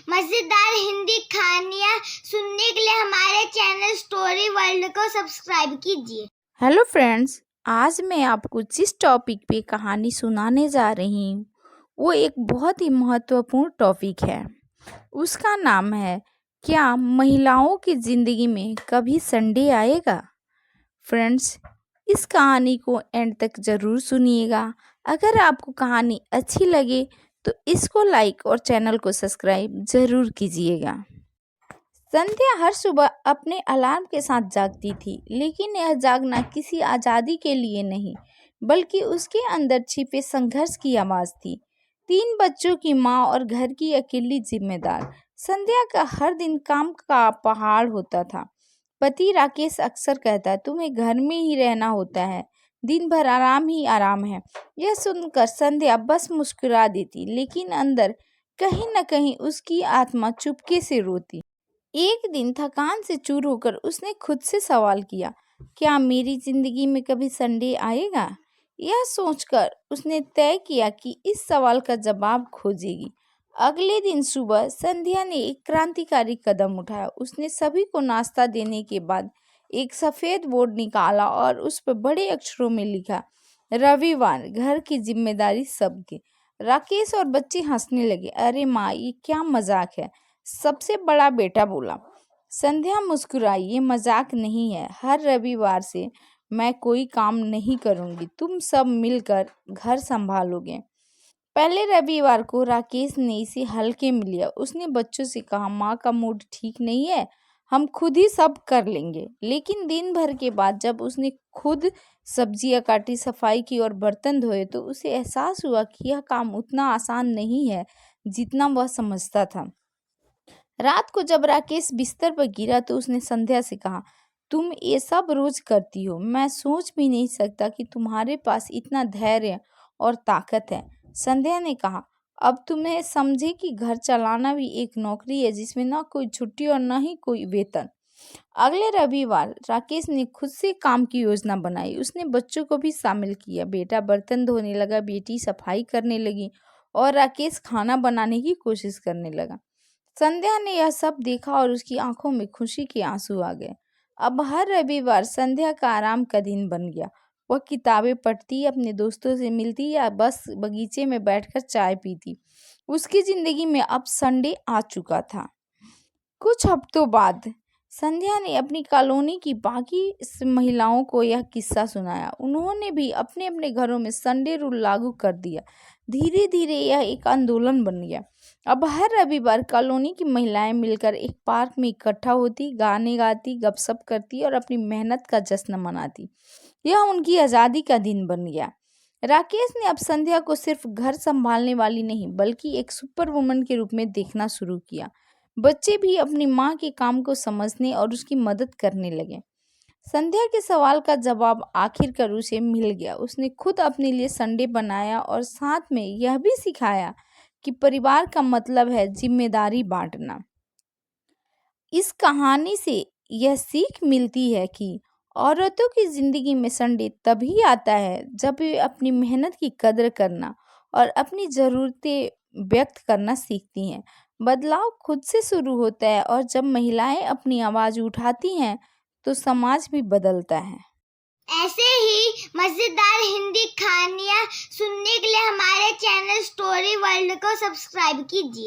मजेदार हिंदी कहानियाँ सुनने के लिए हमारे चैनल स्टोरी वर्ल्ड को सब्सक्राइब कीजिए। हेलो फ्रेंड्स, आज मैं आपको जिस टॉपिक पे कहानी सुनाने जा रही हूँ वो एक बहुत ही महत्वपूर्ण टॉपिक है। उसका नाम है, क्या महिलाओं की ज़िंदगी में कभी संडे आएगा। फ्रेंड्स, इस कहानी को एंड तक ज़रूर सुनिएगा। अगर आपको कहानी अच्छी लगे तो इसको लाइक और चैनल को सब्सक्राइब ज़रूर कीजिएगा। संध्या हर सुबह अपने अलार्म के साथ जागती थी, लेकिन यह जागना किसी आज़ादी के लिए नहीं, बल्कि उसके अंदर छिपे संघर्ष की आवाज़ थी। 3 बच्चों की माँ और घर की अकेली जिम्मेदार संध्या का हर दिन काम का पहाड़ होता था। पति राकेश अक्सर कहता, तुम्हें घर में ही रहना होता है, दिन भर आराम ही आराम है। यह सुनकर संध्या बस मुस्कुरा देती, लेकिन अंदर कहीं न कहीं उसकी आत्मा चुपके से रोती। एक दिन थकान से चूर होकर उसने खुद से सवाल किया, क्या मेरी जिंदगी में कभी संडे आएगा। यह सोचकर उसने तय किया कि इस सवाल का जवाब खोजेगी। अगले दिन सुबह संध्या ने एक क्रांतिकारी कदम उठाया। उसने सभी को नाश्ता देने के बाद एक सफेद बोर्ड निकाला और उस पर बड़े अक्षरों में लिखा, रविवार, घर की जिम्मेदारी सबकी। राकेश और बच्चे हंसने लगे। अरे माँ, ये क्या मजाक है, सबसे बड़ा बेटा बोला। संध्या मुस्कुराई, ये मजाक नहीं है, हर रविवार से मैं कोई काम नहीं करूंगी, तुम सब मिलकर घर संभालोगे। पहले रविवार को राकेश ने इसे हल्के में लिया। उसने बच्चों से कहा, माँ का मूड ठीक नहीं है, हम खुद ही सब कर लेंगे। लेकिन दिन भर के बाद जब उसने खुद सब्जियां काटी, सफाई की और बर्तन धोए, तो उसे एहसास हुआ कि यह काम उतना आसान नहीं है जितना वह समझता था। रात को जब राकेश बिस्तर पर गिरा तो उसने संध्या से कहा, तुम ये सब रोज करती हो, मैं सोच भी नहीं सकता कि तुम्हारे पास इतना धैर्य और ताकत है। संध्या ने कहा, अब तुम्हें समझे कि घर चलाना भी एक नौकरी है जिसमें ना कोई छुट्टी और ना ही कोई वेतन। अगले रविवार राकेश ने खुद से काम की योजना बनाई। उसने बच्चों को भी शामिल किया। बेटा बर्तन धोने लगा, बेटी सफाई करने लगी और राकेश खाना बनाने की कोशिश करने लगा। संध्या ने यह सब देखा और उसकी आंखों में खुशी के आंसू आ गए। अब हर रविवार संध्या का आराम का दिन बन गया। वह किताबें पढ़ती, अपने दोस्तों से मिलती या बस बगीचे में बैठकर चाय पीती। उसकी जिंदगी में अब संडे आ चुका था। कुछ हफ्तों बाद संध्या ने अपनी कॉलोनी की बाकी महिलाओं को यह किस्सा सुनाया। उन्होंने भी अपने अपने घरों में संडे रूल लागू कर दिया। धीरे धीरे यह एक आंदोलन बन गया। अब हर रविवार कॉलोनी की महिलाएं मिलकर एक पार्क में इकट्ठा होती, गाने गाती, गपशप करती और अपनी मेहनत का जश्न मनाती। यह उनकी आज़ादी का दिन बन गया। राकेश ने अब संध्या को सिर्फ घर संभालने वाली नहीं, बल्कि एक सुपर वुमन के रूप में देखना शुरू किया। बच्चे भी अपनी माँ के काम को समझने और उसकी मदद करने लगे। संध्या के सवाल का जवाब आखिरकार उसे मिल गया। उसने खुद अपने लिए संडे बनाया और साथ में यह भी सिखाया कि परिवार का मतलब है जिम्मेदारी बांटना। इस कहानी से यह सीख मिलती है कि औरतों की जिंदगी में संडे तभी आता है जब वे अपनी मेहनत की कदर करना और अपनी ज़रूरतें व्यक्त करना सीखती हैं। बदलाव खुद से शुरू होता है और जब महिलाएं अपनी आवाज़ उठाती हैं तो समाज भी बदलता है। ऐसे ही मजेदार हिंदी कहानियाँ सुनने के लिए हमारे चैनल स्टोरी वर्ल्ड को सब्सक्राइब कीजिए।